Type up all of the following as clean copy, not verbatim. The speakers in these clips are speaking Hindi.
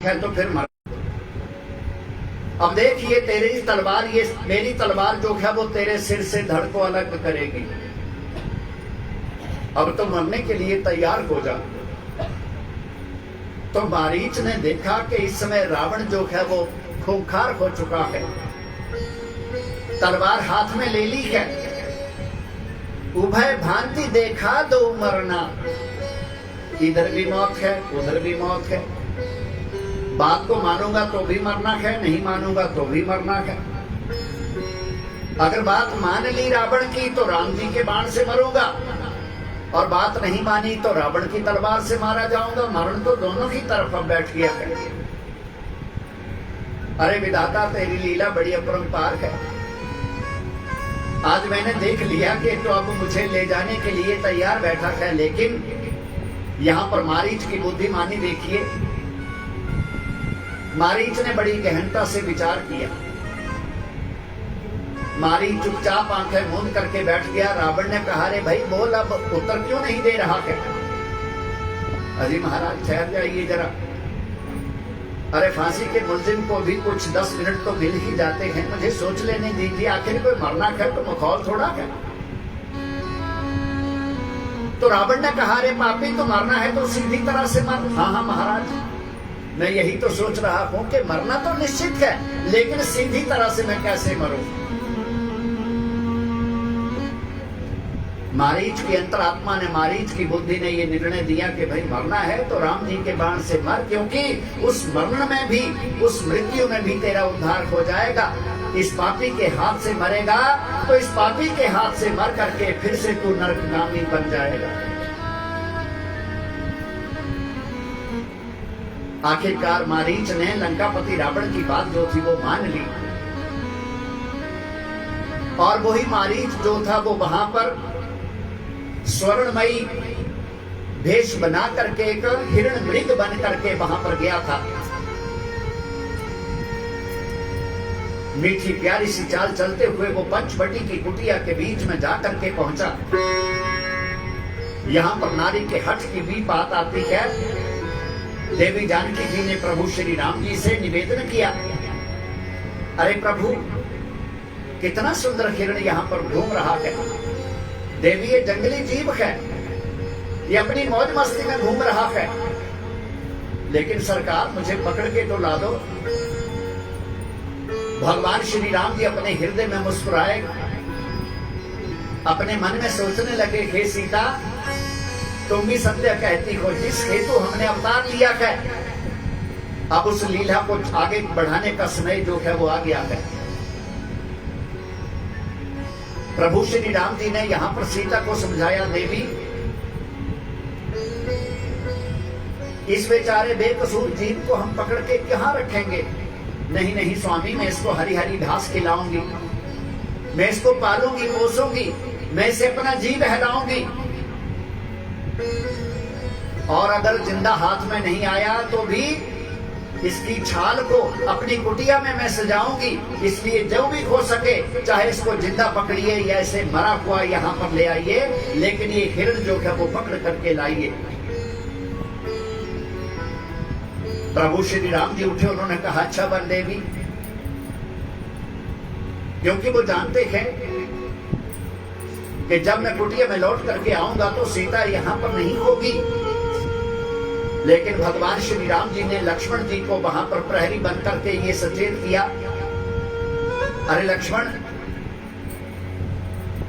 है तो फिर मर। अब देख ये तेरी तलवार, ये मेरी तलवार जो है वो तेरे सिर से धड़ को अलग करेगी। अब तो मरने के लिए तैयार हो जा। तो मारीच ने देखा कि इस समय रावण जो है वो खूंखार हो चुका है, तलवार हाथ में ले ली है। उभय भांति देखा दो मरना, इधर भी मौत है उधर भी मौत है। बात को मानूंगा तो भी मरना है, नहीं मानूंगा तो भी मरना है। अगर बात मान ली रावण की तो राम जी के बाण से मरूंगा, और बात नहीं मानी तो रावण की तलवार से मारा जाऊंगा। मरण तो दोनों की तरफ अब बैठ गया है। अरे विधाता तेरी लीला बड़ी अपरंपार है। आज मैंने देख लिया कि तो अब मुझे ले जाने के लिए तैयार बैठा है, लेकिन यहां पर मारीच की बुद्धिमानी देखिए। मारीच ने बड़ी गहनता से विचार किया। मारीच चुपचाप आंखें मूंद करके बैठ गया। रावण ने कहा, रे भाई बोल, अब उत्तर क्यों नहीं दे रहा है? अजी महाराज ठहर जाइए जरा। अरे फांसी के मुलजिम को भी कुछ 10 मिनट तो मिल ही जाते हैं, मुझे सोच लेने दीजिए। आखिर कोई मरना है तो मखौल थोड़ा है। तो रावण ने कहा, रे पापी तो मरना है तो सीधी तरह से मर। हाँ हाँ महाराज, मैं यही तो सोच रहा हूं कि मरना तो निश्चित है, लेकिन सीधी तरह से मैं कैसे मरूं? मारीच की अंतरात्मा ने, मारीच की बुद्धि ने यह निर्णय दिया कि भाई मरना है तो राम जी के बाण से मर, क्योंकि उस मरण में भी, उस मृत्यु में भी तेरा उद्धार हो जाएगा। इस पापी के हाथ से मरेगा तो इस पापी के हाथ से मर करके फिर से तू नरकगामी बन जाएगा। आखिरकार मारीच ने लंकापति रावण की बात जो थी वो मान ली, और वही मारीच जो था वो वहां पर स्वर्णमयी भेष बना करके एक हिरण मृग बन करके वहां पर गया था। मीठी प्यारी सी चाल चलते हुए वो पंचवटी की कुटिया के बीच में जाकर के पहुंचा। यहां पर नारी के हठ की भी बात आती है। देवी जानकी जी ने प्रभु श्री राम जी से निवेदन किया, अरे प्रभु कितना सुंदर हिरण यहाँ पर घूम रहा है। देवी ये जंगली जीव है, ये अपनी मौज मस्ती में घूम रहा है, लेकिन सरकार मुझे पकड़ के तो ला दो। भगवान श्री राम जी अपने हृदय में मुस्कुराए, अपने मन में सोचने लगे, हे सीता तुम भी सत्य कहती हो, जिस हेतु हमने अवतार लिया है अब उस लीला को आगे बढ़ाने का समय जो है वो आ गया है। प्रभु श्री राम जी ने यहां पर सीता को समझाया, देवी इस बेचारे बेकसूर जीव को हम पकड़ के कहां रखेंगे? नहीं नहीं स्वामी, मैं इसको हरी हरी घास खिलाऊंगी, मैं इसको पालूंगी पोसूंगी, मैं इसे अपना जी बहलाऊंगी, और अगर जिंदा हाथ में नहीं आया तो भी इसकी छाल को अपनी कुटिया में मैं सजाऊंगी। इसलिए जो भी हो सके, चाहे इसको जिंदा पकड़िए या इसे मरा हुआ यहाँ पर ले आइए, लेकिन ये हिरण जो है वो पकड़ करके लाइए। प्रभु श्री राम जी उठे, उन्होंने कहा, अच्छा वर देवी, क्योंकि वो जानते हैं कि जब मैं कुटिया में लौट करके आऊंगा तो सीता यहाँ पर नहीं होगी। लेकिन भगवान श्री राम जी ने लक्ष्मण जी को वहां पर प्रहरी बन करके ये सचेत किया, अरे लक्ष्मण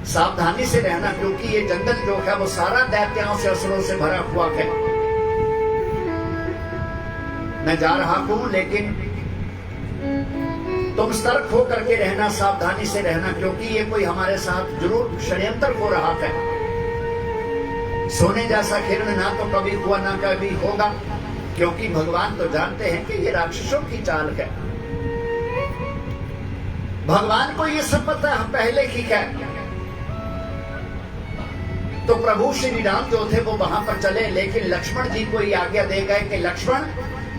सावधानी से रहना, क्योंकि ये जंगल जो है वो सारा दैत्यों से असुरों से भरा हुआ है। मैं जा रहा हूं, लेकिन तुम सतर्क होकर के रहना, सावधानी से रहना, क्योंकि ये कोई हमारे साथ जरूर षड्यंत्र हो रहा है। सोने जैसा हिरण ना तो कभी हुआ ना कभी होगा, क्योंकि भगवान तो जानते हैं कि ये राक्षसों की चाल है। भगवान को ये सब पता पहले ही है। तो प्रभु श्री राम जो थे वो वहां पर चले, लेकिन लक्ष्मण जी को ये आज्ञा दे गए कि लक्ष्मण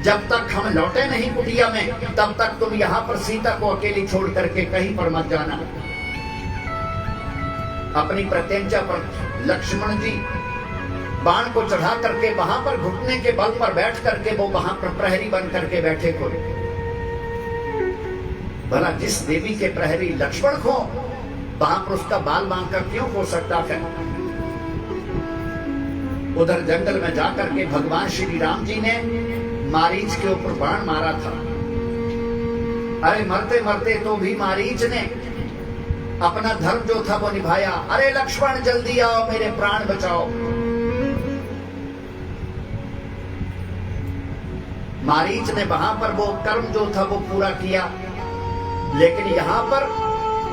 जब तक हम लौटे नहीं कुटिया में, तब तक तुम यहाँ पर सीता को अकेली छोड़ करके कहीं पर मत जाना। अपनी प्रत्यंचा पर लक्ष्मण जी बाण को चढ़ा करके वहां पर घुटने के बल पर बैठ करके वो वहां पर प्रहरी बन करके बैठे को। भला जिस देवी के प्रहरी लक्ष्मण को, वहां पर उसका बाल बांका क्यों हो सकता है? उधर जंगल में जाकर के भगवान श्री राम जी ने मारीच के ऊपर बाण मारा था। अरे मरते मरते तो भी मारीच ने अपना धर्म जो था वो निभाया। अरे लक्ष्मण जल्दी आओ, मेरे प्राण बचाओ। मारीच ने वहां पर वो कर्म जो था वो पूरा किया, लेकिन यहां पर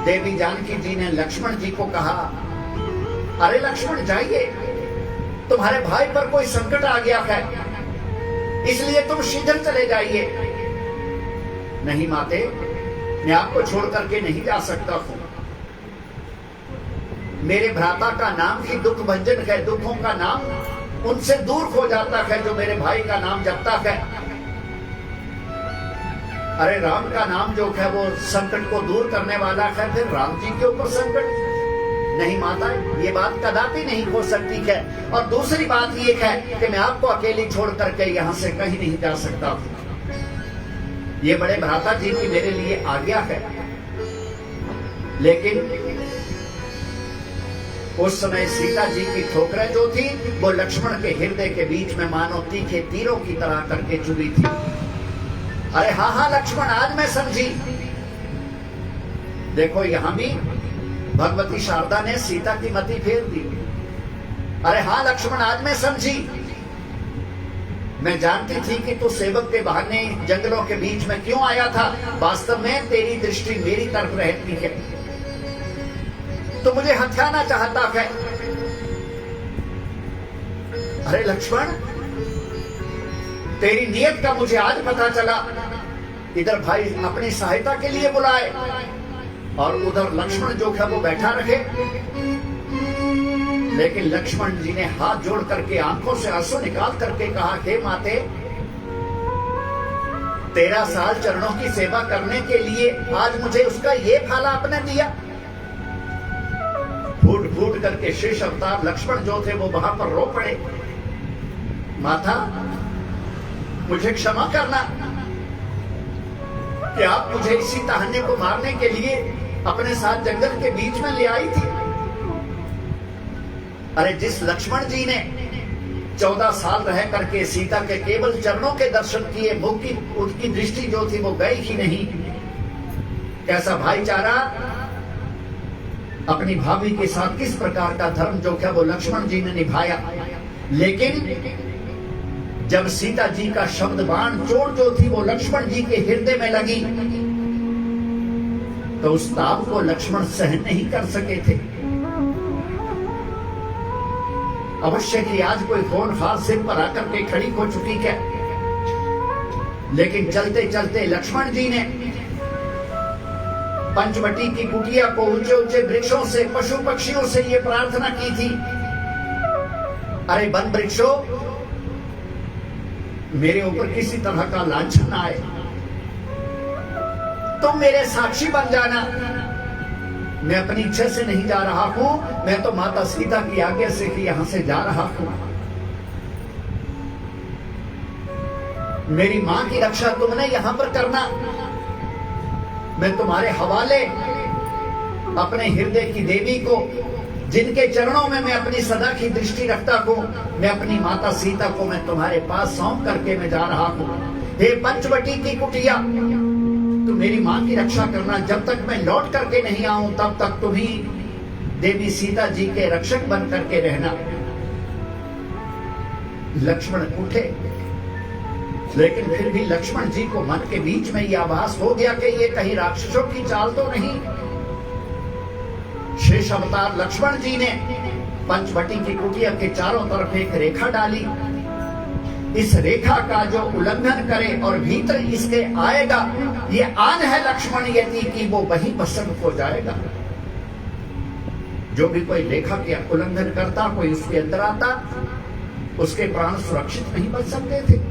देवी जानकी जी ने लक्ष्मण जी को कहा, अरे लक्ष्मण जाइए, तुम्हारे भाई पर कोई संकट आ गया है, इसलिए तुम शीघ्र चले जाइए। नहीं माते, मैं आपको छोड़ करके नहीं जा सकता हूं। मेरे भ्राता का नाम ही दुख भंजन है, दुखों का नाम उनसे दूर हो जाता है जो मेरे भाई का नाम जपता है। अरे राम का नाम जो है वो संकट को दूर करने वाला है, फिर राम जी के ऊपर संकट? नहीं माता, ये बात कदापि नहीं हो सकती है। और दूसरी बात ये है कि मैं आपको अकेली छोड़ करके यहां से कहीं नहीं जा सकता। ये बड़े भ्राता जी की मेरे लिए आज्ञा है। लेकिन उस समय सीता जी की ठोकरें जो थी वो लक्ष्मण के हृदय के बीच में मानो तीखे तीरों की तरह करके चुभी थी। अरे हाँ हाँ लक्ष्मण, आज मैं समझी। देखो यहां भी भगवती शारदा ने सीता की मति फेर दी। अरे हाँ लक्ष्मण, आज मैं समझी। मैं जानती थी कि तू सेवक के बहाने जंगलों के बीच में क्यों आया था। वास्तव में तेरी दृष्टि मेरी तरफ रहती है, तो मुझे हथियाना चाहता है। अरे लक्ष्मण, तेरी नियत का मुझे आज पता चला। इधर भाई अपनी सहायता के लिए बुलाए और उधर लक्ष्मण जो है वो बैठा रहे। लेकिन लक्ष्मण जी ने हाथ जोड़ करके आंखों से आंसू निकाल करके कहा, हे माते, 13 साल चरणों की सेवा करने के लिए आज मुझे उसका ये फल आपने दिया। फूट फूट करके शेष अवतार लक्ष्मण जो थे वो वहां पर रो पड़े। माता, मुझे क्षमा करना कि आप मुझे इसी तहन्ने को मारने के लिए अपने साथ जंगल के बीच में ले आई थी। अरे जिस लक्ष्मण जी ने 14 साल रह करके सीता के केवल चरणों के दर्शन किए, मुख की उसकी दृष्टि जो थी वो गई ही नहीं। कैसा भाईचारा, अपनी भाभी के साथ किस प्रकार का धर्म जो है वो लक्ष्मण जी ने निभाया। लेकिन जब सीता जी का शब्द बाण चोट जो थी वो लक्ष्मण जी के हृदय में लगी, तो उस ताप को लक्ष्मण सहन नहीं कर सके थे। अवश्य कि आज कोई होनहार सिर पर आकर के खड़ी हो चुकी है, लेकिन चलते चलते लक्ष्मण जी ने पंचवटी की कुटिया को ऊंचे ऊंचे वृक्षों से, पशु पक्षियों से ये प्रार्थना की थी, अरे वन वृक्षों, मेरे ऊपर किसी तरह का लांछन आए, तुम मेरे साक्षी बन जाना। मैं अपनी इच्छा से नहीं जा रहा हूं, मैं तो माता सीता की आज्ञा से ही यहां से जा रहा हूं। मेरी मां की रक्षा तुमने यहां पर करना। मैं तुम्हारे हवाले अपने हृदय की देवी को, जिनके चरणों में मैं अपनी सदा की दृष्टि रखता हूं, मैं अपनी माता सीता को मैं तुम्हारे पास सौंप करके मैं जा रहा हूं। हे पंचवटी की कुटिया, तुम मेरी मां की रक्षा करना। जब तक मैं लौट करके नहीं आऊं तब तक तुम ही देवी सीता जी के रक्षक बन करके रहना। लक्ष्मण उठे, लेकिन फिर भी लक्ष्मण जी को मन के बीच में यह आभास हो गया कि ये कहीं राक्षसों की चाल तो नहीं। शेष अवतार लक्ष्मण जी ने पंचवटी की कुटिया के चारों तरफ एक रेखा डाली। इस रेखा का जो उल्लंघन करे और भीतर इसके आएगा, ये आन है लक्ष्मण यति की, वो वही भस्म हो जाएगा। जो भी कोई रेखा के उल्लंघन करता, कोई उसके अंदर आता, उसके प्राण सुरक्षित नहीं बच सकते थे।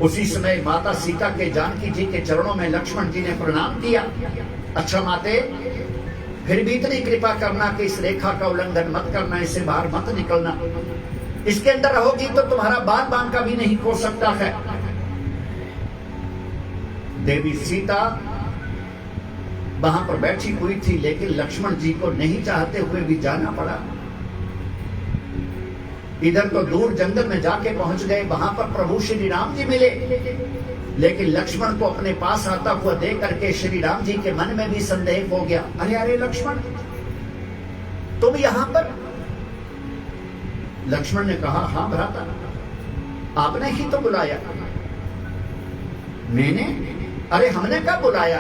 उसी समय माता सीता के जानकी जी के चरणों में लक्ष्मण जी ने प्रणाम किया। अच्छा माते, फिर भी इतनी कृपा करना कि इस रेखा का उल्लंघन मत करना, इससे बाहर मत निकलना, इसके अंदर रहोगी तो तुम्हारा बाल बांका भी नहीं खो सकता है। देवी सीता वहां पर बैठी हुई थी, लेकिन लक्ष्मण जी को नहीं चाहते हुए भी जाना पड़ा। इधर तो दूर जंगल में जाके पहुंच गए, वहां पर प्रभु श्री राम जी मिले, लेकिन लक्ष्मण को अपने पास आता हुआ देख करके श्री राम जी के मन में भी संदेह हो गया। अरे अरे लक्ष्मण, तुम यहां पर? लक्ष्मण ने कहा, हां भ्राता, आपने ही तो बुलाया। मैंने? अरे हमने कब बुलाया?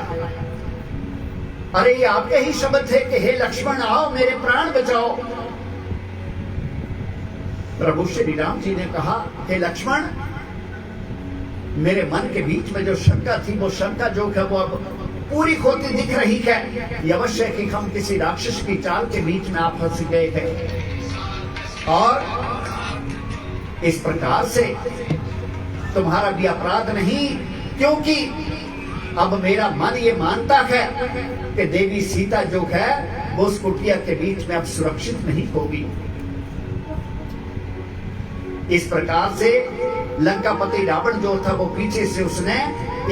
अरे ये आपके ही शब्द थे कि हे लक्ष्मण आओ, मेरे प्राण बचाओ। प्रभु श्री राम जी ने कहा, हे लक्ष्मण, मेरे मन के बीच में जो शंका थी, वो शंका जो है वो अब पूरी होती दिख रही है। ये अवश्य कि हम किसी राक्षस की चाल के बीच में आप फंस गए हैं, और इस प्रकार से तुम्हारा भी अपराध नहीं, क्योंकि अब मेरा मन ये मानता है कि देवी सीता जो है वो उस कुटिया के बीच में अब सुरक्षित नहीं होगी। इस प्रकार से लंकापति रावण जो था वो पीछे से उसने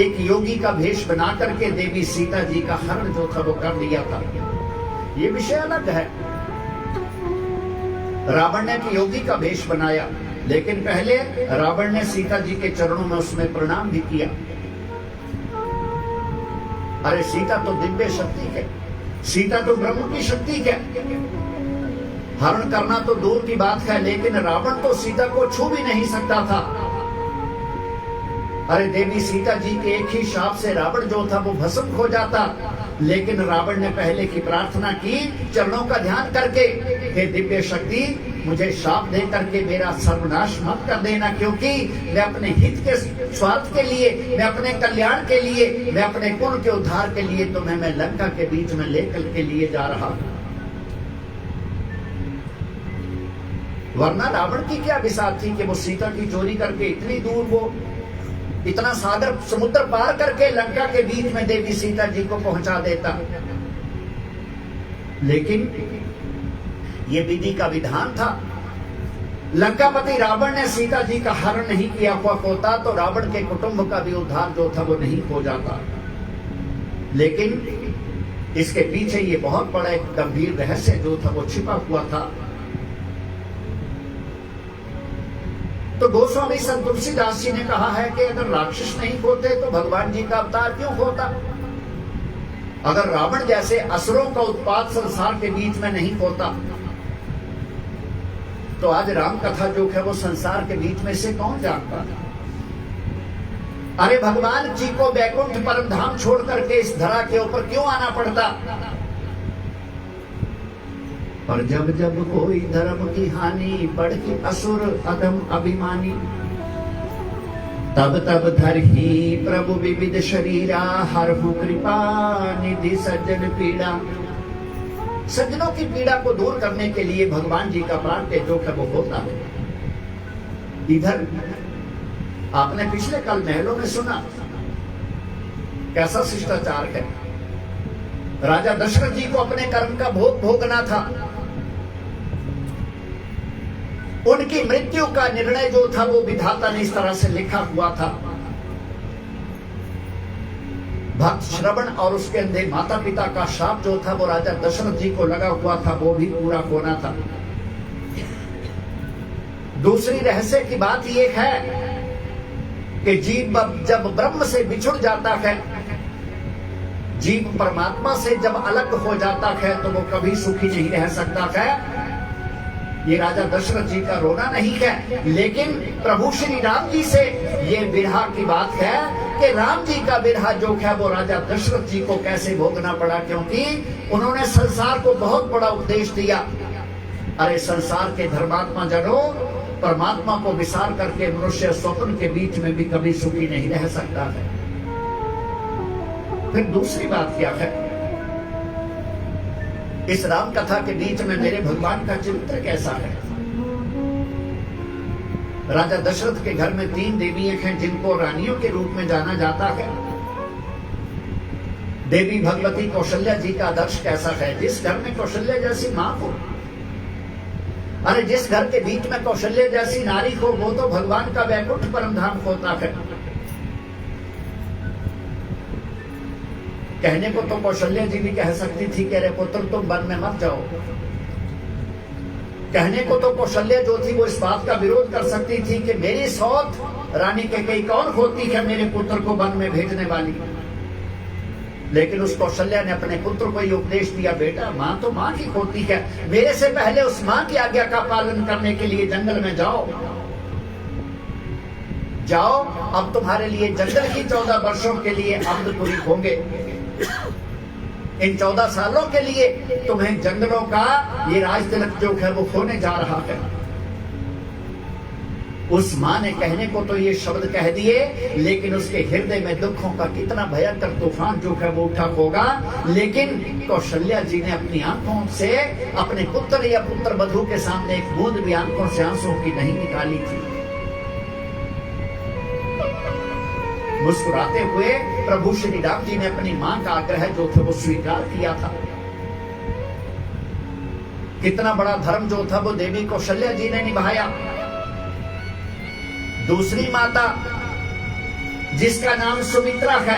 एक योगी का भेष बना करके देवी सीता जी का हरण जो था वो कर लिया था। ये विषय अलग है। रावण ने एक योगी का भेष बनाया, लेकिन पहले रावण ने सीता जी के चरणों में उसमें प्रणाम भी किया। अरे सीता तो दिव्य शक्ति है, सीता तो ब्रह्म की शक्ति है। हरण करना तो दूर की बात है, लेकिन रावण तो सीता को छू भी नहीं सकता था। अरे देवी सीता जी के एक ही शाप से रावण जो था वो भस्म हो जाता, लेकिन रावण ने पहले की प्रार्थना की, चरणों का ध्यान करके, हे दिव्य शक्ति, मुझे शाप दे करके मेरा सर्वनाश मत कर देना, क्योंकि मैं अपने हित के स्वार्थ के लिए, मैं अपने कल्याण के लिए, मैं अपने कुल के उद्धार के लिए तुम्हें मैं लंका के बीच में लेकर के लिए जा रहा हूं। वरना रावण की क्या विसात थी कि वो सीता की चोरी करके इतनी दूर, वो इतना सागर समुद्र पार करके लंका के बीच में देवी सीता जी को पहुंचा देता। लेकिन ये विधि का विधान था। लंकापति रावण ने सीता जी का हरण नहीं किया हुआ होता तो रावण के कुटुंब का भी उद्धार जो था वो नहीं हो जाता। लेकिन इसके पीछे ये बहुत बड़ा एक गंभीर रहस्य जो था वो छिपा हुआ था। तो गोस्वामी संत तुलसीदास जी ने कहा है कि अगर राक्षस नहीं होते तो भगवान जी का अवतार क्यों होता? अगर रावण जैसे असुरों का उत्पात संसार के बीच में नहीं होता तो आज राम कथा जो है वो संसार के बीच में से कौन जानता? अरे भगवान जी को वैकुंठ परम धाम छोड़ करके इस धरा के ऊपर क्यों आना पड़ता? और जब जब कोई धर्म की हानि बढ़ती असुर अधम अभिमानी, तब तब धरहि प्रभु विविध शरीरा, हरहु कृपा निधि सज्जन पीड़ा। सज्जनों की पीड़ा को दूर करने के लिए भगवान जी का प्रार्थ्य जो है वो होता है। इधर आपने पिछले कल महलों में सुना कैसा शिष्टाचार है। राजा दशरथ जी को अपने कर्म का भोग भोगना था। उनकी मृत्यु का निर्णय जो था वो विधाता ने इस तरह से लिखा हुआ था। भक्त श्रवण और उसके अंधे माता पिता का शाप जो था वो राजा दशरथ जी को लगा हुआ था, वो भी पूरा होना था। दूसरी रहस्य की बात यह है कि जीव जब ब्रह्म से बिछुड़ जाता है, जीव परमात्मा से जब अलग हो जाता है तो वो कभी सुखी नहीं रह सकता है। ये राजा दशरथ जी का रोना नहीं है, लेकिन प्रभु श्री राम जी से ये विरह की बात है कि राम जी का विरह जो है वो राजा दशरथ जी को कैसे भोगना पड़ा, क्योंकि उन्होंने संसार को बहुत बड़ा उपदेश दिया। अरे संसार के धर्मात्मा जनों, परमात्मा को विसार करके मनुष्य स्वप्न के बीच में भी कभी सुखी नहीं रह सकता है। फिर दूसरी बात क्या है, इस राम कथा के बीच में मेरे भगवान का चरित्र कैसा है। राजा दशरथ के घर में 3 देवियां हैं जिनको रानियों के रूप में जाना जाता है। देवी भगवती कौशल्या जी का आदर्श कैसा है? जिस घर में कौशल्या जैसी मां हो, अरे जिस घर के बीच में कौशल्या जैसी नारी हो, वो तो भगवान का वैकुंठ परम धाम होता है। कहने को तो कौशल्या जी भी कह सकती थी कि अरे पुत्र तुम वन में मत जाओ। कहने को तो कौशल्या जो थी वो इस बात का विरोध कर सकती थी कि मेरी सौत रानी कैकेयी कौन होती है मेरे पुत्र को वन में भेजने वाली। लेकिन उस कौशल्या ने अपने पुत्र को ये उपदेश दिया, बेटा मां तो मां की होती है, मेरे से पहले उस मां की आज्ञा का पालन करने के लिए जंगल में जाओ। जाओ, अब तुम्हारे लिए जंगल की 14 वर्षों के लिए अब्द पूरी होंगे। इन 14 सालों के लिए तुम्हें जंगलों का ये राज तिलक जो है वो होने जा रहा है। उस मां ने कहने को तो ये शब्द कह दिए, लेकिन उसके हृदय में दुखों का कितना भयंकर तूफान जो है वो उठा होगा। लेकिन कौशल्या जी ने अपनी आंखों से अपने पुत्र या पुत्र वधू के सामने एक बूंद भी आंखों से आंसू की नहीं निकाली थी। मुस्कुराते हुए प्रभु श्री राम जी ने अपनी मां का आग्रह जो था वो स्वीकार किया था। कितना बड़ा धर्म जो था वो देवी कौशल्या जी ने निभाया। दूसरी माता जिसका नाम सुमित्रा है,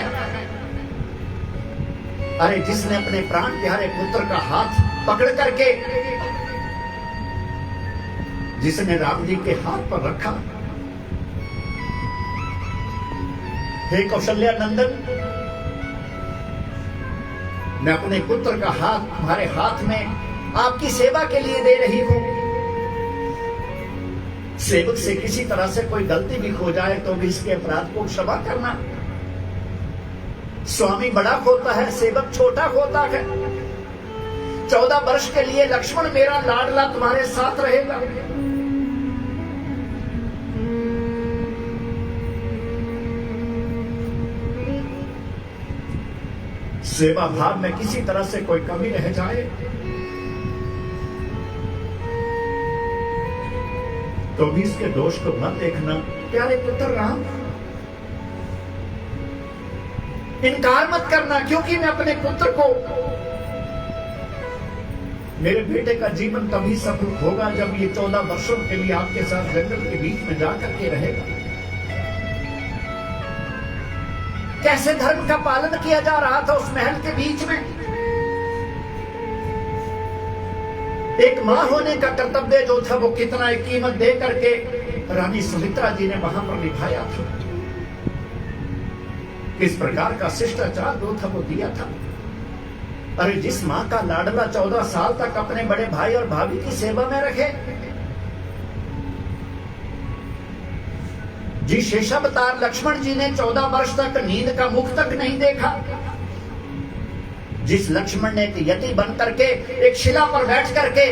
अरे जिसने अपने प्राण प्यारे पुत्र का हाथ पकड़ करके जिसने राम जी के हाथ पर रखा, हे कौशल्या नंदन, मैं अपने पुत्र का हाथ तुम्हारे हाथ में आपकी सेवा के लिए दे रही हूं। सेवक से किसी तरह से कोई गलती भी हो जाए तो भी इसके अपराध को क्षमा करना। स्वामी बड़ा होता है, सेवक छोटा होता है। 14 वर्ष के लिए लक्ष्मण मेरा लाडला तुम्हारे साथ रहेगा। सेवा भाव में किसी तरह से कोई कमी रह जाए तो भी इसके दोष को मत देखना। प्यारे पुत्र राम, इनकार मत करना, क्योंकि मैं अपने पुत्र को, मेरे बेटे का जीवन तभी सफल होगा जब ये 14 वर्षों के लिए आपके साथ जंगल के बीच में जाकर के रहेगा। कैसे धर्म का पालन किया जा रहा था उस महल के बीच में। एक मां होने का कर्तव्य जो था वो कितना एक कीमत दे करके रानी सुमित्रा जी ने वहां पर निभाया था। किस प्रकार का शिष्टाचार जो था वो दिया था। अरे जिस मां का लाडला 14 साल तक अपने बड़े भाई और भाभी की सेवा में रखे, जी शेषावतार लक्ष्मण जी ने 14 वर्ष तक नींद का मुख तक नहीं देखा। जिस लक्ष्मण ने यति बन करके एक शिला पर बैठ करके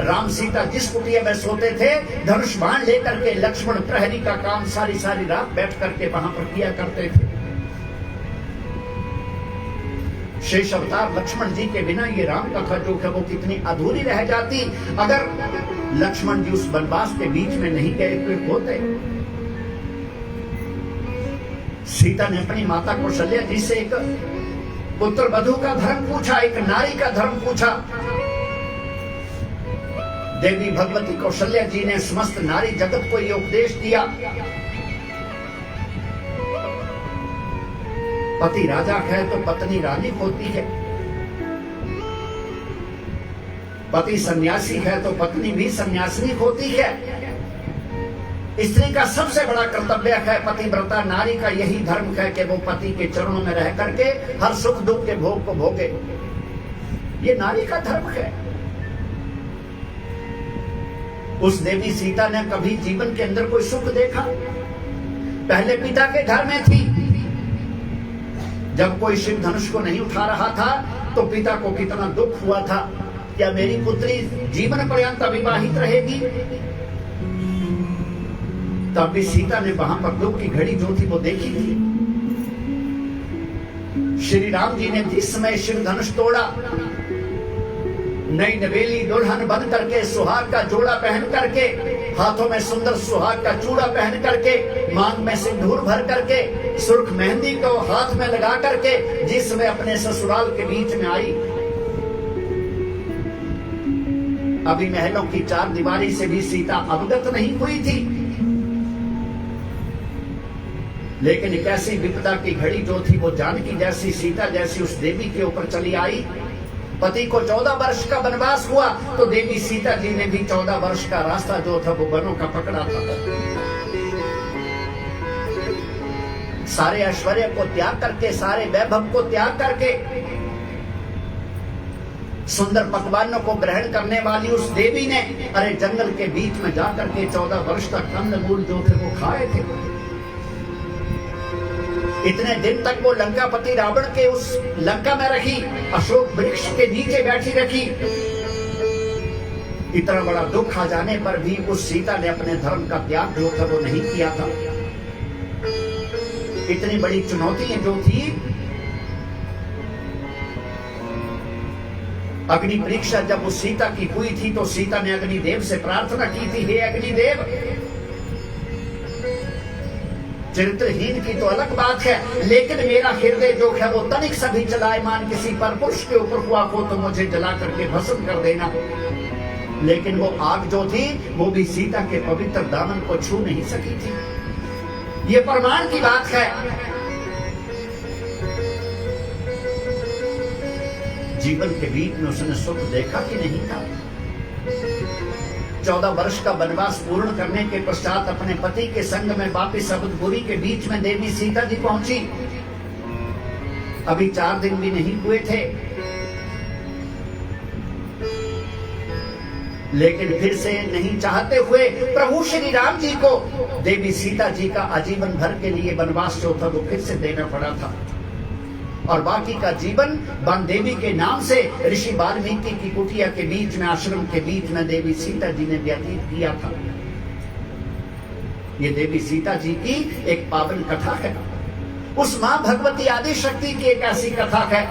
राम सीता जिस कुटिया में सोते थे, धनुष बाण लेकर के लक्ष्मण प्रहरी का काम सारी सारी रात बैठ करके वहां पर किया करते थे। शेष अवतार लक्ष्मण जी के बिना ये राम कथा जो है वो कितनी अधूरी रह जाती अगर लक्ष्मण जी उस वनवास के बीच में नहीं गए होते। सीता ने अपनी माता कौशल्या जी से एक पुत्र वधू का धर्म पूछा, एक नारी का धर्म पूछा। देवी भगवती कौशल्या जी ने समस्त नारी जगत को यह उपदेश दिया, पति राजा है तो पत्नी रानी होती है, पति सन्यासी है तो पत्नी भी सन्यासिनी होती है। स्त्री का सबसे बड़ा कर्तव्य है, पतिव्रता नारी का यही धर्म है कि वो पति के चरणों में रह करके हर सुख दुख के भोग को भोगे। ये नारी का धर्म है। उस देवी सीता ने कभी जीवन के अंदर कोई सुख देखा? पहले पिता के घर में थी, जब कोई शिव धनुष को नहीं उठा रहा था तो पिता को कितना दुख हुआ था, क्या मेरी पुत्री जीवन पर्यंत अविवाहित रहेगी? तब भी सीता ने वहां पर दुख की घड़ी जो थी वो देखी थी। श्री राम जी ने जिस समय शिव धनुष तोड़ा नई नवेली दुल्हन बन करके, सुहाग का जोड़ा पहन करके, हाथों में सुंदर सुहाग का चूड़ा पहन करके, मांग में सिंदूर भर करके, सुर्ख मेहंदी को हाथ में लगा करके जिसमें अपने ससुराल के बीच में आई। अभी महलों की चार दीवारी से भी सीता अवगत नहीं हुई थी, लेकिन एक ऐसी विपदा की घड़ी जो थी वो जानकी जैसी, सीता जैसी उस देवी के ऊपर चली आई। पति को 14 वर्ष का वनवास हुआ तो देवी सीता जी ने भी 14 वर्ष का रास्ता जो था वो वनों का पकड़ा था। सारे ऐश्वर्य को त्याग करके, सारे वैभव को त्याग करके, सुंदर पकवानों को ग्रहण करने वाली उस देवी ने अरे जंगल के बीच में जाकर के 14 वर्ष तक कंदमूल जो थे वो खाए थे। इतने दिन तक वो लंकापति रावण के उस लंका में रही, अशोक वृक्ष के नीचे बैठी रखी। इतना बड़ा दुख आ जाने पर भी उस सीता ने अपने धर्म का त्याग जो था वो नहीं किया था। इतनी बड़ी चुनौतियां जो थी, अग्नि परीक्षा जब उस सीता की हुई थी तो सीता ने अग्निदेव से प्रार्थना की थी, हे अग्निदेव, चरित्रहीन की तो अलग बात है, लेकिन मेरा हृदय जो है वो तनिक सा भी चलायमान किसी परपुरुष के ऊपर हुआ हो तो मुझे जला करके भस्म कर देना। लेकिन वो आग जो थी वो भी सीता के पवित्र दामन को छू नहीं सकी थी। ये प्रमाण की बात है। जीवन के बीच में उसने सुख देखा कि नहीं था। 14 वर्ष का वनवास पूर्ण करने के पश्चात अपने पति के संग में वापिस अवधपुरी के बीच में देवी सीता जी पहुंची। अभी 4 दिन भी नहीं हुए थे, लेकिन फिर से नहीं चाहते हुए प्रभु श्री राम जी को देवी सीता जी का आजीवन भर के लिए वनवास जो था वो फिर से देना पड़ा था। और बाकी का जीवन वन देवी के नाम से ऋषि वाल्मीकि की कुटिया के बीच में, आश्रम के बीच में देवी सीता जी ने व्यतीत किया था। ये देवी सीता जी की एक पावन कथा है। उस मां भगवती आदि शक्ति की एक ऐसी कथा है,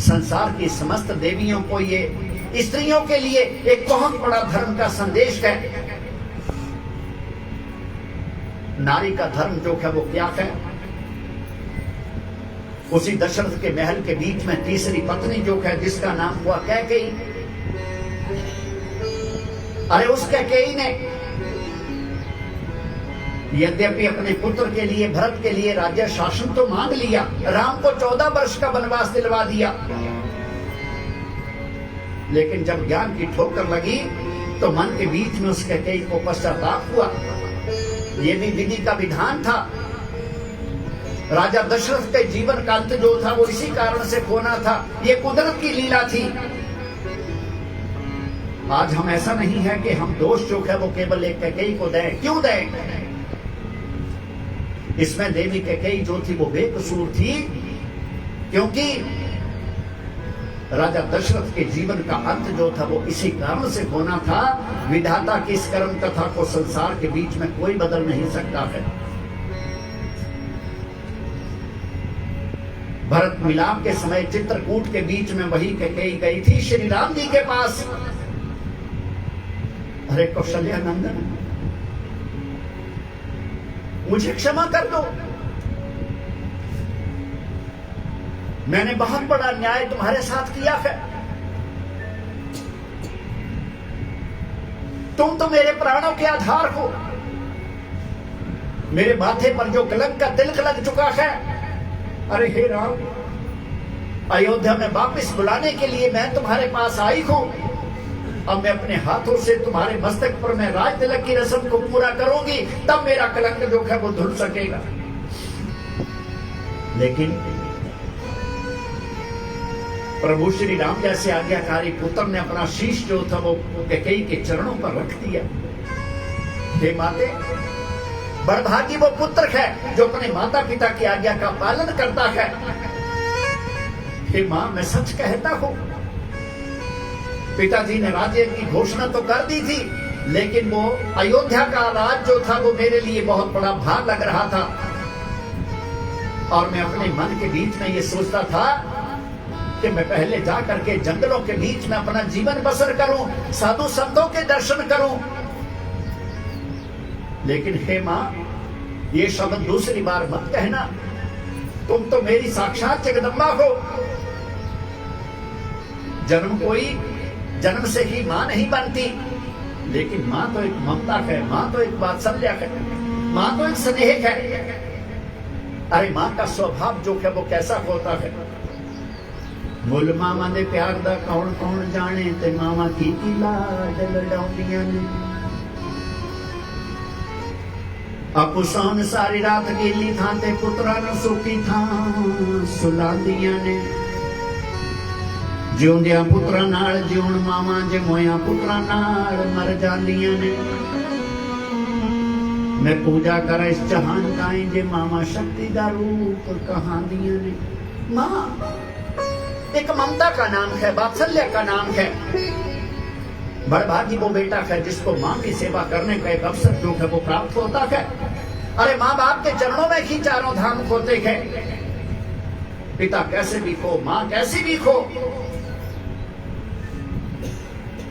संसार की समस्त देवियों को, ये स्त्रियों के लिए एक बहुत बड़ा धर्म का संदेश है। नारी का धर्म जो है वो क्या है? उसी दशरथ के महल के बीच में तीसरी पत्नी जो है जिसका नाम हुआ कैकेयी, अरे उस कैकेयी ने यद्यपि अपने पुत्र के लिए, भरत के लिए राज्य शासन तो मांग लिया, राम को 14 वर्ष का वनवास दिलवा दिया, लेकिन जब ज्ञान की ठोकर लगी तो मन के बीच में उस कैकेयी को पश्चाताप हुआ। ये भी विधि का विधान था। राजा दशरथ के जीवन का अंत जो था वो इसी कारण से होना था। ये कुदरत की लीला थी। आज हम ऐसा नहीं है कि हम दोष जो है वो केवल एक कैकेयी को दें। क्यों दें? इसमें देवी कैकेयी जो थी वो बेकसूर थी, क्योंकि राजा दशरथ के जीवन का अंत जो था वो इसी कारण से होना था। विधाता की इस कर्म कथा को संसार के बीच में कोई बदल नहीं सकता है। भरत मिलाप के समय चित्रकूट के बीच में वही कैकेयी गई थी श्री राम जी के पास। अरे कौशल्या नंदन, मुझे क्षमा कर दो, मैंने बहुत बड़ा न्याय तुम्हारे साथ किया है। तुम तो मेरे प्राणों के आधार हो। मेरे माथे पर जो कलंक का तिलक लग चुका है, अरे हे राम, अयोध्या में वापस बुलाने के लिए मैं तुम्हारे पास आई हूं। अब मैं अपने हाथों से तुम्हारे मस्तक पर मैं राज तिलक की रस्म को पूरा करूंगी, तब मेरा कलंक जो है वो धुल सकेगा। लेकिन प्रभु श्री राम जैसे आज्ञाकारी पुत्र ने अपना शीश जो था वो कैकेयी के चरणों पर रख दिया। हे माते, बड़भागी वो पुत्र है जो अपने माता पिता की आज्ञा का पालन करता है। हे मां, मैं सच कहता हूं, पिताजी ने राज्य की घोषणा तो कर दी थी, लेकिन वो अयोध्या का राज जो था वो मेरे लिए बहुत बड़ा भार लग रहा था। और मैं अपने मन के बीच में ये सोचता था कि मैं पहले जा करके जंगलों के बीच में अपना जीवन बसर करूं, साधु संतों के दर्शन करूं। लेकिन हे मां, ये शब्द दूसरी बार मत कहना, तुम तो मेरी साक्षात जगदम्बा हो। जन्म से ही मां नहीं बनती, लेकिन मां तो एक ममता है, मां तो एक वात्सल्य है, मां तो एक स्नेह है। अरे मां का स्वभाव जो है वो कैसा होता है। मुल मामा दे प्यार दा कौन कौन जाने, ते मामा की लाड लड़ाउंदियां ने। आपू सौन सारी रात गीली थां ते पुत्रा नूं सुकी थां सुलांदियां ने। जिउंदियां पुत्रा नाल जिउण मामा, जे मोया पुत्रा नाल मर जांदियां ने। मैं पूजा कर इस जहान ताई, जे मामा शक्ति दा रूप कहांदियां ने। मां एक ममता का नाम है, वात्सल्य का नाम है। बड़भागी वो बेटा है जिसको मां की सेवा करने का एक अवसर जो है वो प्राप्त होता है। अरे माँ बाप के चरणों में ही चारों धाम होते हैं। पिता कैसे भी हो, मां कैसी भी हो,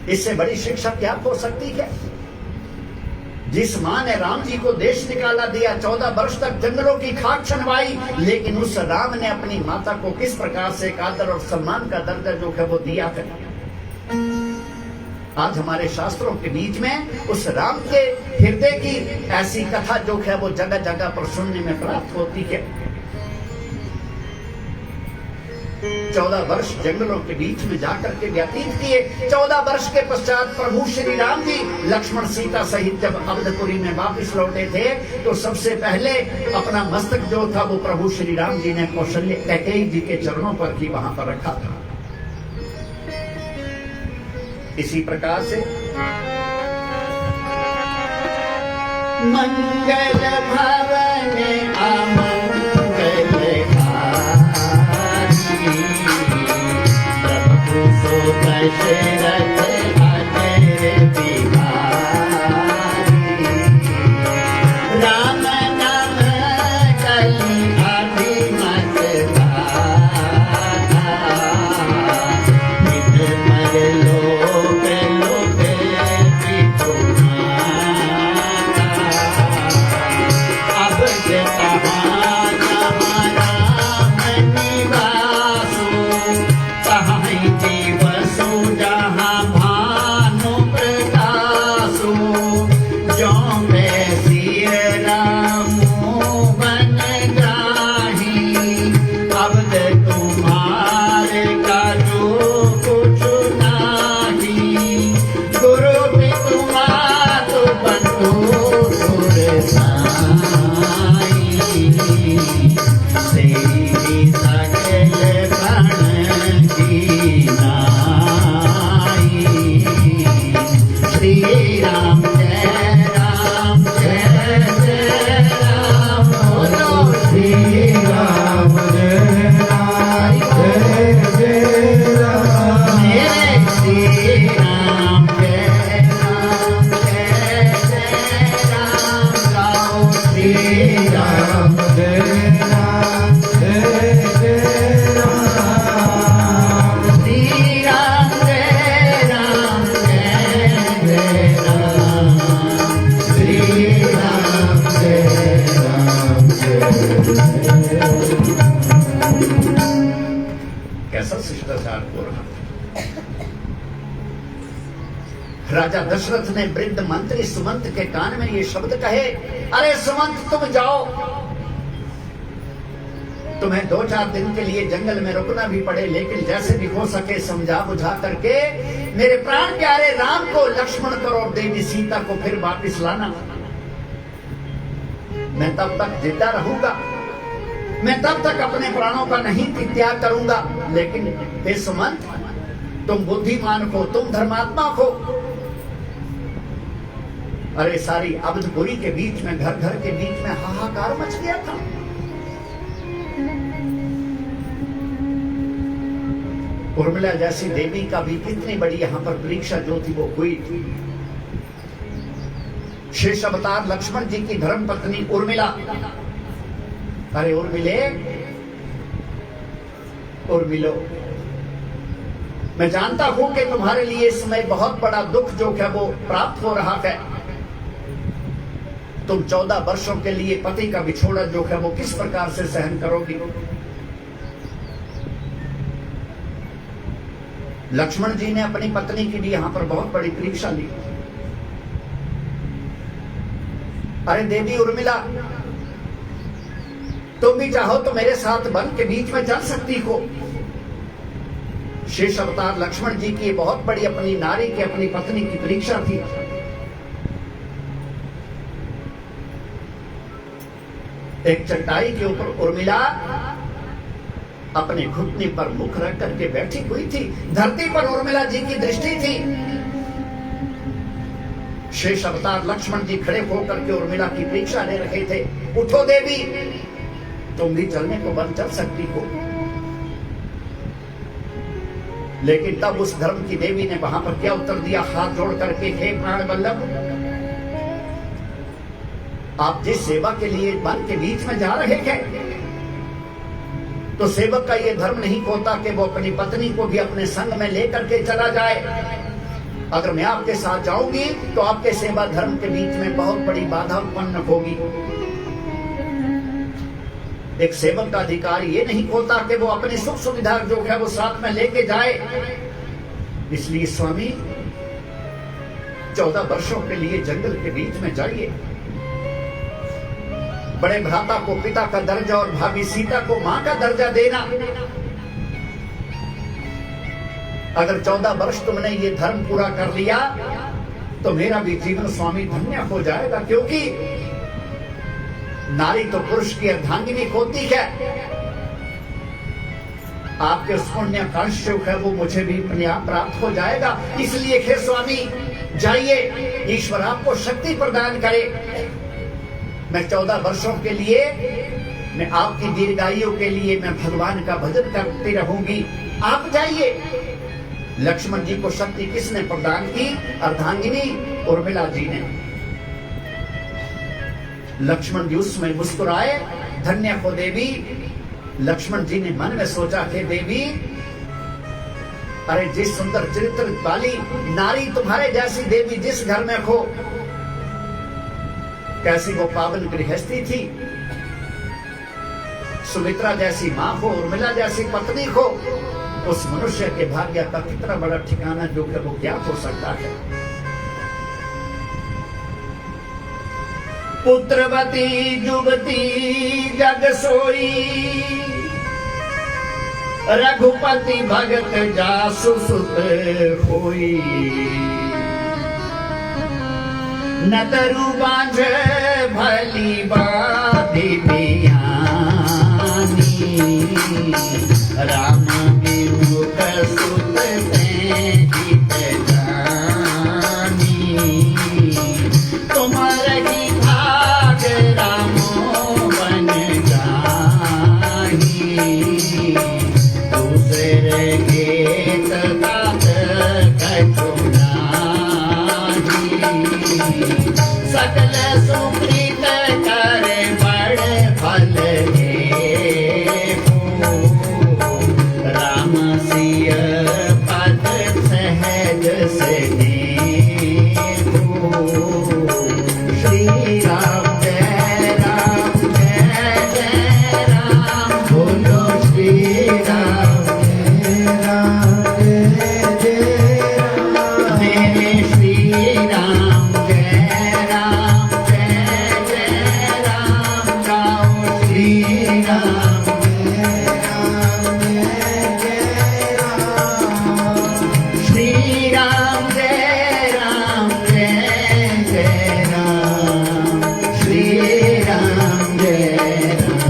इससे बड़ी शिक्षा क्या हो सकती है। जिस मां ने राम जी को देश निकाला दिया, 14 वर्ष तक जंगलों की खाक छनवाई, लेकिन उस राम ने अपनी माता को किस प्रकार से आदर और सम्मान का दर्जा जो है वो दिया है। आज हमारे शास्त्रों के बीच में उस राम के हृदय की ऐसी कथा जो है वो जगह जगह पर सुनने में प्राप्त होती है। 14 वर्ष जंगलों के बीच में जाकर के व्यतीत किए। 14 वर्ष के पश्चात प्रभु श्री राम जी लक्ष्मण सीता सहित जब अवधपुरी में वापस लौटे थे, तो सबसे पहले अपना मस्तक जो था वो प्रभु श्री राम जी ने कौशल्य कैकेयी जी के चरणों पर ही वहां पर रखा था। इसी प्रकार से मंगल भवन अमंगल प्रभु सो दशरथ अजर बिहारी। राम नाम कलि अभिमत गाथा, नित मर लोक लोक पितुमाता। अब जहाँ जहाँ राम निवासो, तहाँ दिवसो जहाँ भानु प्रकाशो। ज्यों मैं सिय रामो बन जाहि, अवध तुम्हारे का जो कुछ नाही। गुरु भी तुम्हारो बंधु गुर साई, सेई सकल प्राण की नाई। श्री राम जय राम जय जय राम, बोलो श्री राम जय राम जय जय राम। मेरे श्री राम जय राम जय जय राम, गाओ श्री राम जय राम जय जय राम। श्री राम जय राम जय जय राम, श्री राम जय राम जय राम। कैसा शिष्टाचार हो रहा। राजा दशरथ ने वृद्ध मंत्री सुमंत के कान में ये शब्द कहे, अरे सुमंत तुम जाओ, तुम्हें 2-4 दिन के लिए जंगल में रुकना भी पड़े, लेकिन जैसे भी हो सके समझा बुझा करके मेरे प्राण प्यारे राम को लक्ष्मण करो और देवी सीता को फिर वापस लाना। मैं तब तक जिंदा रहूंगा, मैं तब तक अपने प्राणों का नहीं त्याग करूंगा। लेकिन हे सुमंत, तुम बुद्धिमान हो, तुम धर्मात्मा हो। अरे सारी अवधपुरी के बीच में, घर घर के बीच में हाहाकार मच गया था। उर्मिला जैसी देवी का भी कितनी बड़ी यहां पर परीक्षा जो थी वो हुई थी। शेष अवतार लक्ष्मण जी की धर्म पत्नी उर्मिला, अरे उर्मिले, उर्मिलो, मैं जानता हूं कि तुम्हारे लिए इस समय बहुत बड़ा दुख जो है वो प्राप्त हो रहा है। तुम 14 वर्षों के लिए पति का बिछोड़ा जो है वो किस प्रकार से सहन करोगी। लक्ष्मण जी ने अपनी पत्नी की भी यहां पर बहुत बड़ी परीक्षा ली। अरे देवी उर्मिला, तुम भी चाहो तो मेरे साथ वन के बीच में चल सकती हो। शेष अवतार लक्ष्मण जी की बहुत बड़ी अपनी नारी की अपनी पत्नी की परीक्षा थी। एक चट्टाई के ऊपर उर्मिला अपने घुटने पर मुख रख करके बैठी हुई थी। धरती पर उर्मिला जी की दृष्टि थी। शेष अवतार लक्ष्मण जी खड़े होकर के उर्मिला की परीक्षा ले रहे थे। उठो देवी, तुम भी चलने को वन चल सकती हो। लेकिन तब उस धर्म की देवी ने वहां पर क्या उत्तर दिया, हाथ जोड़ करके, हे प्राण वल्लभ, आप जिस सेवा के लिए वन के बीच में जा रहे हैं, तो सेवक का यह धर्म नहीं होता कि वो अपनी पत्नी को भी अपने संग में लेकर के चला जाए। अगर मैं आपके साथ जाऊंगी तो आपके सेवा धर्म के बीच में बहुत बड़ी बाधा उत्पन्न होगी। एक सेवक का अधिकार ये नहीं होता कि वो अपनी सुख सुविधा जो है वो साथ में लेके जाए। इसलिए स्वामी 14 वर्षों के लिए जंगल के बीच में जाइए। बड़े भ्राता को पिता का दर्जा और भाभी सीता को मां का दर्जा देना। अगर 14 वर्ष तुमने ये धर्म पूरा कर लिया तो मेरा भी जीवन स्वामी धन्य हो जाएगा, क्योंकि नारी तो पुरुष की अर्धांगिनी होती है। आपके उस पुण्य का अंश जो है वो मुझे भी प्राप्त हो जाएगा। इसलिए हे स्वामी जाइए, ईश्वर आपको शक्ति प्रदान करे। मैं 14 वर्षों के लिए, मैं आपकी दीर्घायु के लिए मैं भगवान का भजन करती रहूंगी। आप जाइए। लक्ष्मण जी को शक्ति किसने प्रदान की? अर्धांगिनी उर्मिला जी ने। लक्ष्मण जी उसमें मुस्कुराए, धन्य हो देवी। लक्ष्मण जी ने मन में सोचा कि देवी, अरे जिस सुंदर चरित्र वाली नारी तुम्हारे जैसी देवी जिस घर में हो, कैसी वो पावन गृहस्थी थी। सुमित्रा जैसी मां हो, उर्मिला जैसी पत्नी हो, उस मनुष्य के भाग्य का कितना बड़ा ठिकाना जो है वो क्या हो सकता है। पुत्रवती युवती जग सोई, रघुपति भगत जासु सुत होई। न तरु बांझ भली बाधी बियानी, राम विमुख सुत हित जानी। तुम्हारी भाग रामो बन जाही, दूसरे गीत तात कछु सकल सुकृत करे बड़े फल राम सिय पद सहज से श्री राम जय राम जय जय राम, बोलो श्री राम जय राम जय जय राम, मेरे श्री राम जय राम जय जय राम, गाओ श्री राम जय राम जय जय राम, श्री राम जय राम जय जय राम, श्री राम जय राम जय राम।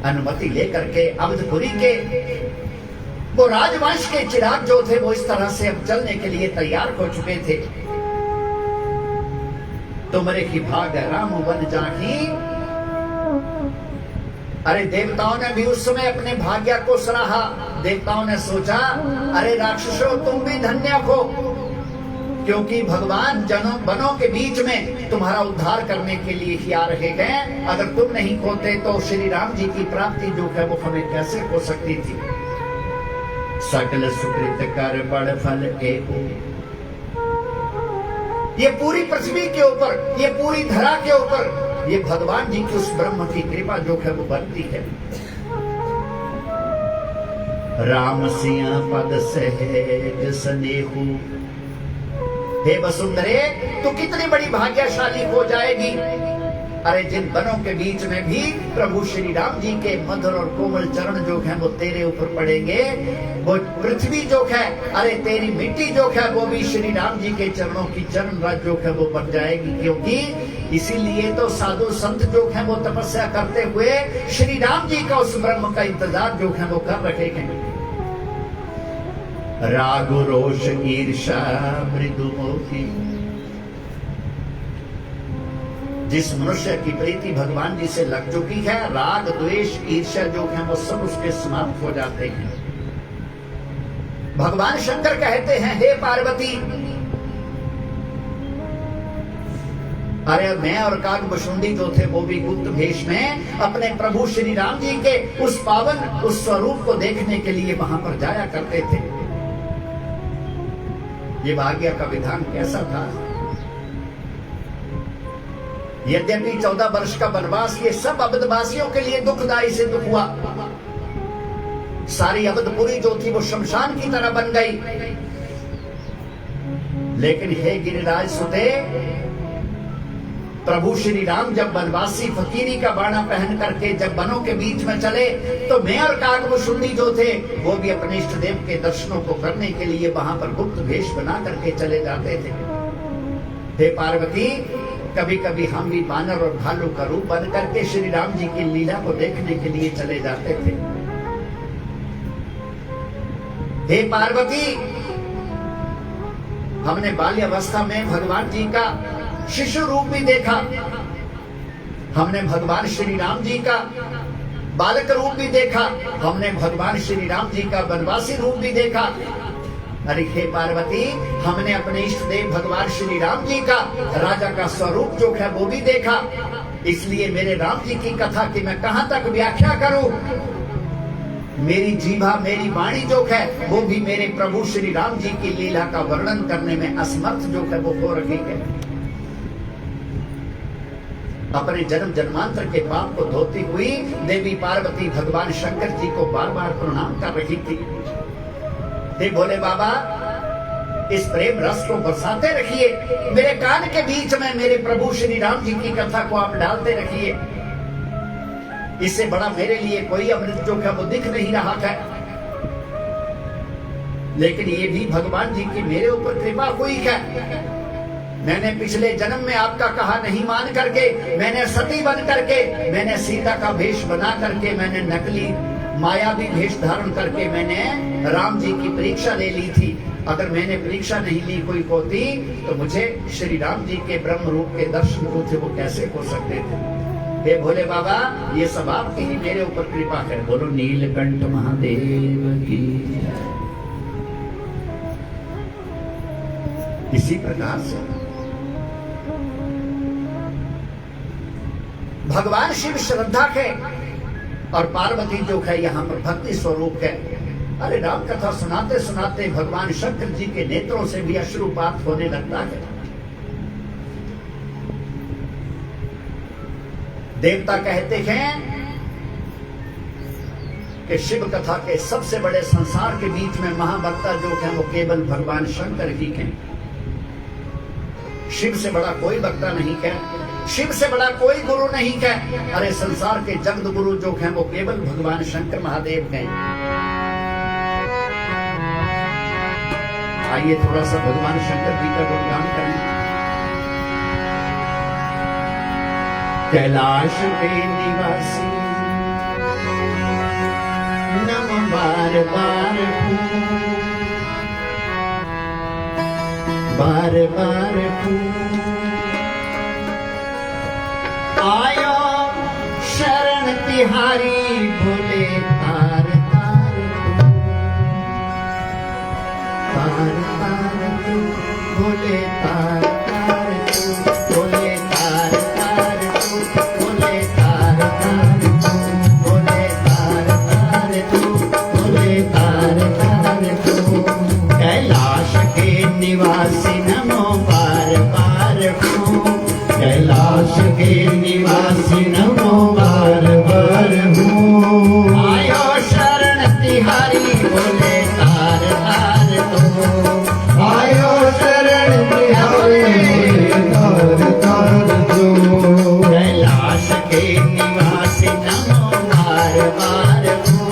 अनुमति लेकर के अवधपुरी के वो राजवंश के चिराग जो थे वो इस तरह से अब चलने के लिए तैयार हो चुके थे। तुमरे की भाग राम बन जाही। अरे देवताओं ने भी उस समय अपने भाग्य को सराहा। देवताओं ने सोचा, अरे राक्षसों तुम भी धन्य हो, क्योंकि भगवान जनों बनों के बीच में तुम्हारा उद्धार करने के लिए ही आ रहे हैं। अगर तुम नहीं होते तो श्री राम जी की प्राप्ति जो है वो हमें कैसे हो सकती थी। सकल सुकृत कर बड़ फल एक, ये पूरी पृथ्वी के ऊपर, ये पूरी धरा के ऊपर ये भगवान जी की उस ब्रह्म की कृपा जो है वो बनती है। राम सिया पद सहज स्नेहु, हे वसुंधरे तू कितनी बड़ी भाग्यशाली हो जाएगी। अरे जिन बनों के बीच में भी प्रभु श्री राम जी के मधुर और कोमल चरण जो है वो तेरे ऊपर पड़ेंगे, वो पृथ्वी जो है, अरे तेरी मिट्टी जो है वो भी श्री राम जी के चरणों की चरण राज जो है वो बन जाएगी। क्योंकि इसीलिए तो साधु संत जो है वो तपस्या करते हुए श्री राम जी का उस ब्रह्म का इंतजार जो है वो कर रहे हैं। राग रोष ईर्षा मृदु मोही, जिस मनुष्य की प्रीति भगवान जी से लग चुकी है, राग द्वेष ईर्ष्या जो है वो सब उसके समाप्त हो जाते हैं। भगवान शंकर कहते हैं, हे पार्वती, अरे मैं और काकभुशुंडी जो थे वो भी गुप्त भेष में अपने प्रभु श्री राम जी के उस पावन उस स्वरूप को देखने के लिए वहां पर जाया करते थे। ये भाग्य का विधान कैसा था। यद्यपि 14 वर्ष का वनवास ये सब अवधवासियों के लिए दुखदायी सिद्ध हुआ, सारी अवधपुरी जो थी वो शमशान की तरह बन गई। लेकिन हे गिरिराज सुते, प्रभु श्री राम जब वनवासी फकीरी का बाणा पहन करके जब वनों के बीच में चले, तो मैं और काकभुशुंडी जो थे वो भी अपने इष्ट देव के दर्शनों को करने के लिए वहां पर गुप्त भेष बना करके चले जाते थे। हे पार्वती, कभी कभी हम भी बानर और भालू का रूप बन करके श्री राम जी की लीला को देखने के लिए चले जाते थे। हे पार्वती, हमने बाल्यावस्था में भगवान जी का शिशु रूप भी देखा, हमने भगवान श्री राम जी का बालक रूप भी देखा, हमने भगवान श्री राम जी का वनवासी रूप भी देखा। अरे हे पार्वती, हमने अपने इष्ट देव भगवान श्री राम जी का राजा का स्वरूप जो है वो भी देखा। इसलिए मेरे राम जी की कथा की मैं कहां तक व्याख्या करूं, मेरी जीभा मेरी वाणी जो है वो भी मेरे प्रभु श्री राम जी की लीला का वर्णन करने में असमर्थ जो है वो हो रही है। अपने जन्म जन्मांतर के पाप को धोती हुई देवी पार्वती भगवान शंकर जी को बार बार प्रणाम कर रही थी। हे भोले बाबा, इस प्रेम रस को बरसाते रखिए, मेरे कान के बीच में मेरे प्रभु श्री राम जी की कथा को आप डालते रखिए। इससे बड़ा मेरे लिए कोई अमृत जो है वो दिख नहीं रहा है। लेकिन ये भी भगवान जी की मेरे ऊपर कृपा हुई है। मैंने पिछले जन्म में आपका कहा नहीं मान करके, मैंने सती बन करके, मैंने सीता का भेष बना करके, मैंने नकली मायावी भेष धारण करके मैंने राम जी की परीक्षा ले ली थी। अगर मैंने परीक्षा नहीं ली कोई होती तो मुझे श्री राम जी के ब्रह्म रूप के दर्शन जो थे वो कैसे हो सकते थे। हे भोले बाबा, ये सब आपकी ही मेरे ऊपर कृपा है। बोलो नीलकंठ महादेव की। इसी प्रकार से भगवान शिव श्रद्धा के और पार्वती जो है यहाँ पर भक्ति स्वरूप है। अरे राम कथा सुनाते सुनाते भगवान शंकर जी के नेत्रों से भी अश्रुपात होने लगता है। देवता कहते हैं कि शिव कथा के सबसे बड़े संसार के बीच में महावक्ता जो है वो केवल भगवान शंकर ही हैं। शिव से बड़ा कोई वक्ता नहीं है, शिव से बड़ा कोई गुरु नहीं है। अरे संसार के जगत गुरु जो हैं वो केवल भगवान शंकर महादेव हैं। आइए थोड़ा सा भगवान शंकर जी का गुणगान करें। कैलाश में निवासी नम बार बार बार बार आयो शरण तिहारी भोले तार तार तार तार तू बोले तार तार तू बोले तार तार तू बोले तार तार तू बोले तार तार तू बोले तार तार तू कैलाश के निवासी नमो बार बार हूँ कैलाश के निवासी नमो बार बार हूँ आयो शरण तिहारी बोले तार तार तू आयो शरण तिहारी तार तार तू कैलाश के निवासी नमो बार बार हूँ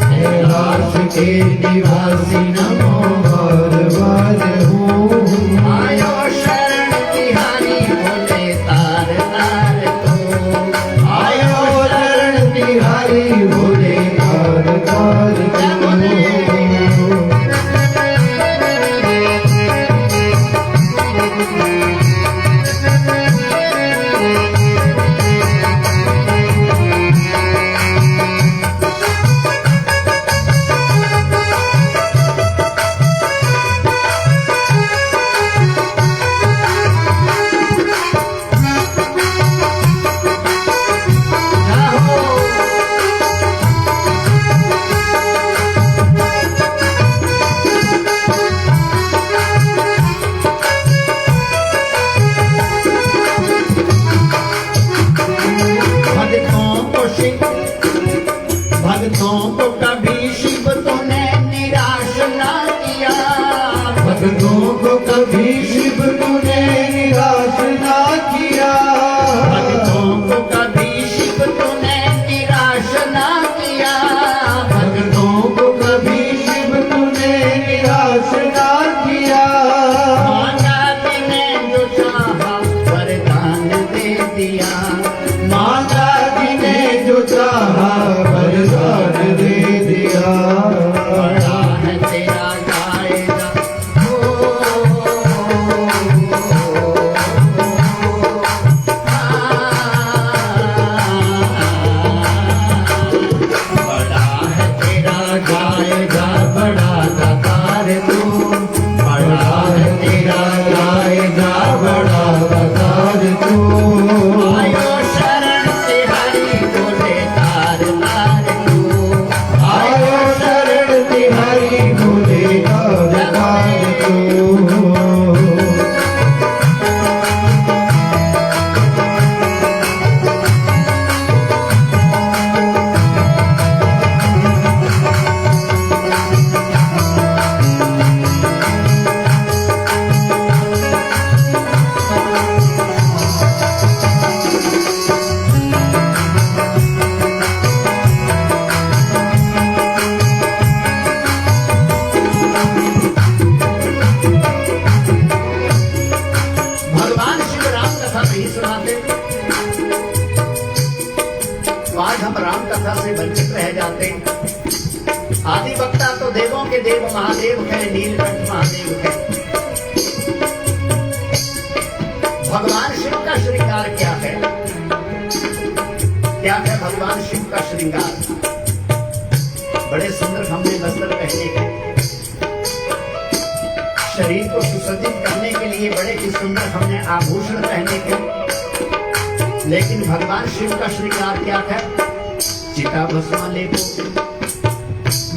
कैलाश के निवासी नमो बार बार हूँ आयो शरण तिहारी बोले तार तार तू आयो शरण तिहारी बोले तार तार तू भक्तों को कभी शिव तूने निराश ना किया भक्तों को कभी शिव तूने निराश ना किया भक्तों को कभी शिव तूने निराश ना किया भक्तों को कभी शिव तूने निराश ना किया माता जी ने जो चाहा वरदान दे दिया माता जी ने जो चाहा वरदान दे दिया बड़ा है तेरा गायेगा बड़ा है तेरा गायेगा बड़ा दातार तू बड़ा है तेरा गायेगा बड़ा दातार तू आयो शरण तिहारी बोले तार तार तू आयो शरण तिहारी बोले तार तार तू भगवान शिव राम कथा नहीं सुनाते आज हम राम कथा से वंचित रह जाते आदि वक्ता तो देवों के देव महादेव है नीलकंठ महादेव है भगवान शिव का श्रृंगार क्या है भगवान शिव का श्रृंगार बड़े सुंदर हमने वस्त्र पहने हैं शरीर को सुसज्जित करने के लिए बड़े ही सुंदर हमने आभूषण पहने थे लेकिन भगवान शिव का श्रृंगार क्या है चिता भस्म लेपो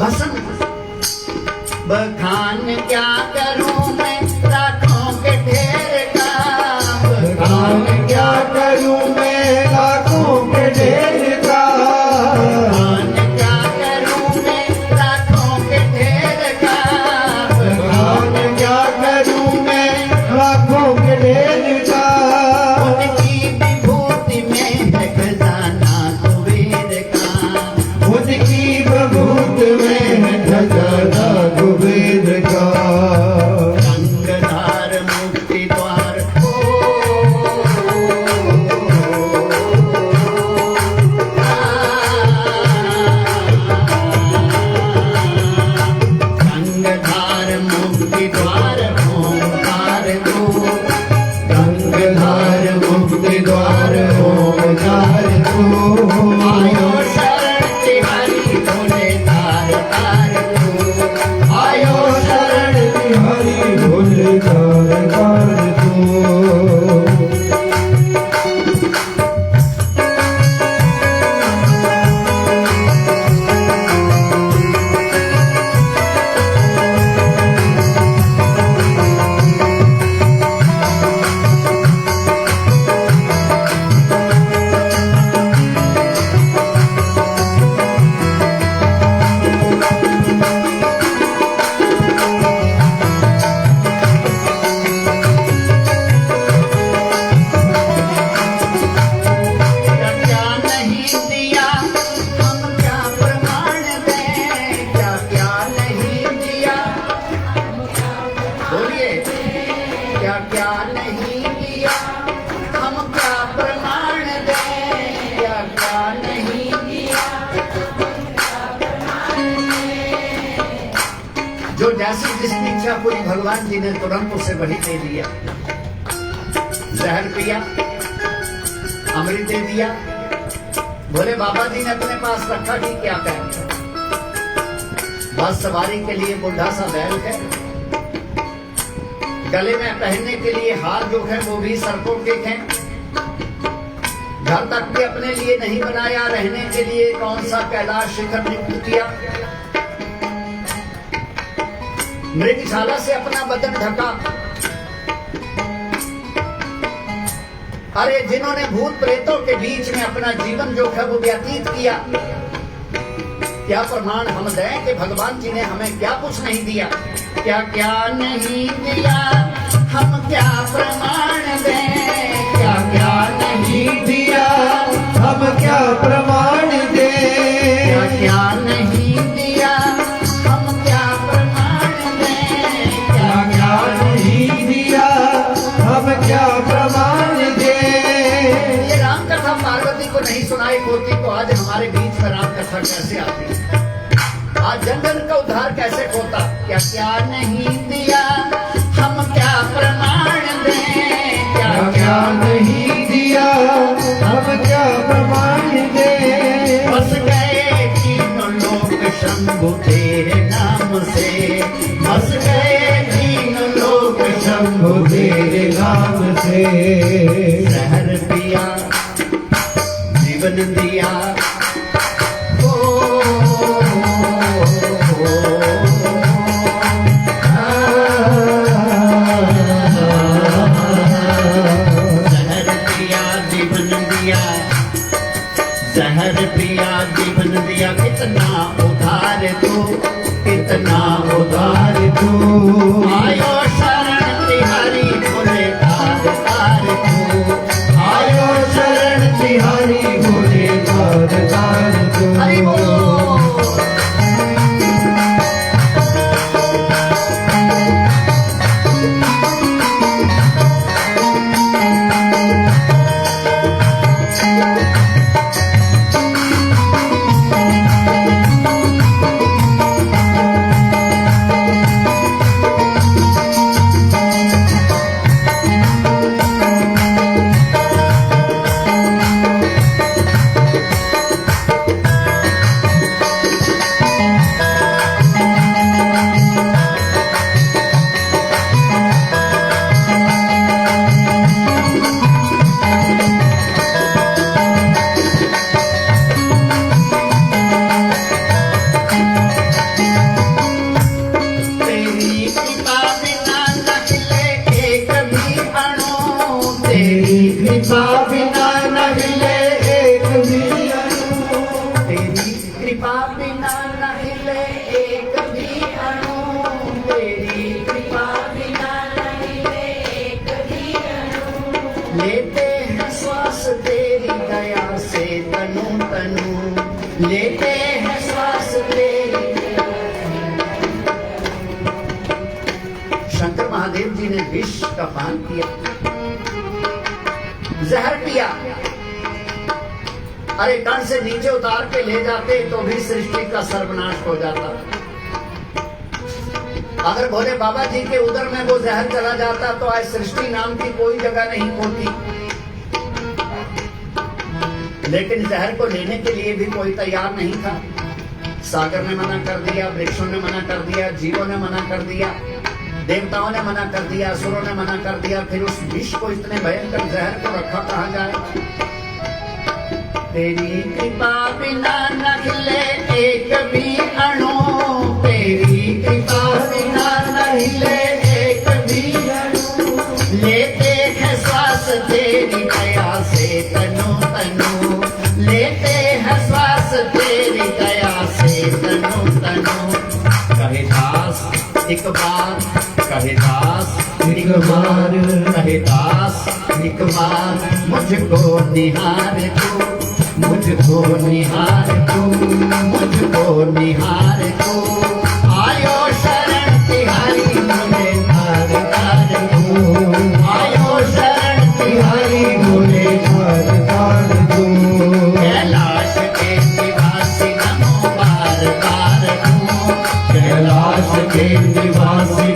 भस्म बखान क्या करूं मैं लाखों के ढेर का बखान क्या करूं मैं लाखों के ढेर का बखान क्या करूं मैं लाखों के ढेर का बखान क्या करूं मैं लाखों के ढेर का उनकी विभूति में है खजाना कुबेर का उनकी विभूति में है खजाना कुबेर का रंग जैसी जिसकी इच्छा हुई भगवान जी ने तुरंत उसे वही दे दिया। जहर पिया, अमृत दे दिया। बोले बाबा जी ने अपने पास रखा कि क्या करें। बस सवारी के लिए बुढ़ा सा बैल है, गले में पहनने के लिए हार जो है वो भी सर्पों के हैं। घर तक भी अपने लिए नहीं बनाया, रहने के लिए कौन सा कैलाश शिखर नियुक्त किया। मृगशाला से अपना बदन ढका। अरे जिन्होंने भूत प्रेतों के बीच में अपना जीवन जो है वो व्यतीत किया, क्या प्रमाण हम दें कि भगवान जी ने हमें क्या कुछ नहीं दिया। क्या क्या नहीं दिया, हम क्या प्रमाण दें। क्या क्या नहीं दिया, हम क्या प्रमाण दें। क्या क्या नहीं दिया, हम क्या प्रमाण दें। क्या क्या नहीं दिया, हम क्या प्रमाण दें। ये राम कथा पार्वती को नहीं सुनाई होती तो आज हमारे बीच में राम कथा कैसे आती। आज जन जन का उद्धार कैसे होता। क्या क्या नहीं दिया, हम क्या प्रमाण दें। क्या क्या नहीं दिया, हम क्या प्रमाण दें। बस गए तीनों लोक शंभु तेरे नाम से। बस गए तीनों लोक शंभु तेरे नाम से। जहर पिया, जीवन दिया। जहर पिया जीवन दिया। कितना उधार तू, कितना उधार तू। आयो शरण तिहारी बोले तार तार तू। आयो शरण तिहारी बोले तार तार तू। हरि बोलो। कृपा बिना न हिले एक भी अणु। तेरी कृपा बिना न हिले एक भी अणु। तेरी कृपा बिना न हिले एक भी अणु। लेते हैं श्वास तेरी दया से तनु तनु। लेते हैं श्वास तेरी। शंकर महादेव जी ने विष का पान किया, जहर पिया। अरे कण से नीचे उतार के ले जाते तो भी सृष्टि का सर्वनाश हो जाता। अगर भोले बाबा जी के उदर में वो जहर चला जाता तो आज सृष्टि नाम की कोई जगह नहीं होती। लेकिन जहर को लेने के लिए भी कोई तैयार नहीं था। सागर ने मना कर दिया, वृक्षों ने मना कर दिया, जीवों ने मना कर दिया, देवताओं ने मना कर दिया, असुरों ने मना कर दिया। फिर उस विष को, इतने भयंकर जहर को रखा कहाँ जाए। तेरी कृपा बिना न हिले एक भी अणु। तेरी कृपा बिना न हिले एक भी अणु। लेते हैं श्वास तेरी दया से तनु तनु। लेते हैं श्वास तेरी दया से तनु तनु। कहे दास एक बार, कहे दास एक बार, कहे दास एक बार। मुझको निहार तू, मुझको निहार तू, मुझको निहार तू। आयो शरण तिहारी बोले तार तार तू। आयो शरण तिहारी बोले तार तार तू। कैलाश के निवासी नमो बार बार तू। कैलाश के निवासी